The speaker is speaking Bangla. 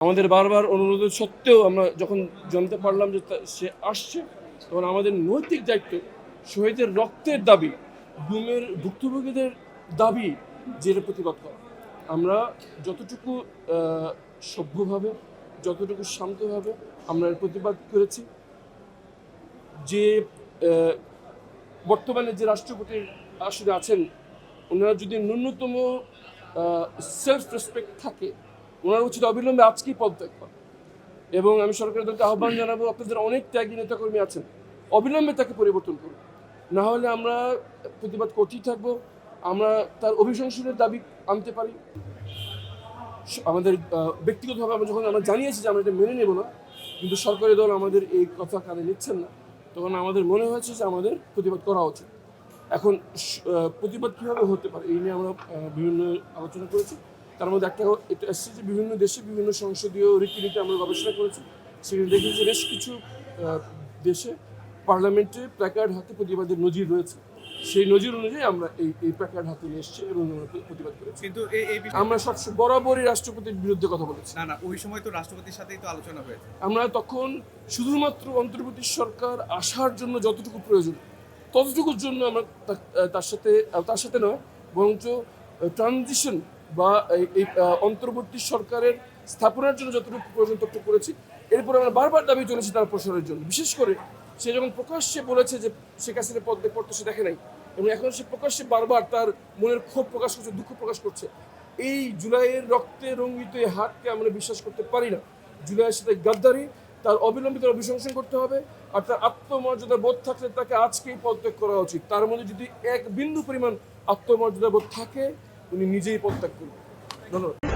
আমাদের বারবার অনুরোধের সত্ত্বেও আমরা যখন জানতে পারলাম যে সে আসছে, তখন আমাদের নৈতিক দায়িত্ব শহীদের রক্তের দাবি, গুমের ভুক্তভোগীদের দাবি যেটা প্রতিবাদ করা। আমরা যতটুকু সভ্যভাবে, যতটুকু শান্তভাবে আমরা এর প্রতিবাদ করেছি। যে বর্তমানে যে রাষ্ট্রপতির আসলে আছেন, ওনারা যদি ন্যূনতম সেলফ রেসপেক্ট থাকে, ওনার উচিত অবিলম্বে আজকেই পদত্যাগ করা। এবং আমি সরকারের দলকে আহ্বান জানাবো, আপনাদের অনেক ত্যাগী নেতাকর্মী আছেন, অবিলম্বে তাকে পরিবর্তন করুন। না হলে আমরা প্রতিবাদ করতেই থাকবো। আমরা তার অভিশংসনের দাবি আনতে পারি। আমাদের ব্যক্তিগতভাবে আমরা জানিয়েছি যে আমরা এটা মেনে নেব না, কিন্তু সরকারি দল আমাদের এই কথা কানে নিচ্ছেন না, তখন আমাদের মনে হয়েছে যে আমাদের প্রতিবাদ করা উচিত। এখন প্রতিবাদ কীভাবে হতে পারে এই নিয়ে আমরা বিভিন্ন আলোচনা করেছি। তার মধ্যে এটা এসছে যে বিভিন্ন দেশে বিভিন্ন সংসদীয় রীতিনীতি আমরা গবেষণা করেছি। সেখানে দেখি যে বেশ কিছু দেশে পার্লামেন্টে প্ল্যাকার্ড হাতে প্রতিবাদের নজির রয়েছে। সেই নজির অনুযায়ী আমরা এই প্ল্যাকার্ড হাতে নিয়ে এসেছি এবং প্রতিবাদ করেছি। কিন্তু আমরা সবসময় বরাবরই রাষ্ট্রপতির বিরুদ্ধে কথা বলেছি। না, ওই সময় তো রাষ্ট্রপতির সাথেই তো আলোচনা হয়েছে। আমরা তখন শুধুমাত্র অন্তর্বর্তী সরকার আসার জন্য যতটুকু প্রয়োজন ততটুকুর জন্য আমরা তার সাথে নয়, বরঞ্চ ট্রানজিশন বা এই অন্তর্বর্তী সরকারের স্থাপনার জন্য যতটুকু প্রয়োজন ততটুকু করেছি। এরপরে আমরা বারবার দাবি চলেছি তার প্রসারের জন্য। বিশেষ করে সে যখন প্রকাশ্যে বলেছে যে শেখ হাসিনা পদত্যাগ করতে সে দেখে নাই, এবং এখন সে প্রকাশ্যে বারবার তার মনের ক্ষোভ প্রকাশ করছে, দুঃখ প্রকাশ করছে। এই জুলাইয়ের রক্তে রঙ্গিত এই হাতকে আমরা বিশ্বাস করতে পারি না। জুলাইয়ের সাথে গাদ্দারি, তার অবিলম্বিত অভিশংসন করতে হবে। আর তার আত্মমর্যাদা বোধ থাকলে তাকে আজকেই পদত্যাগ করা উচিত। তার মধ্যে যদি এক বিন্দু পরিমাণ আত্মমর্যাদা বোধ থাকে, উনি নিজেই পদত্যাগ করবেন। ধন্যবাদ।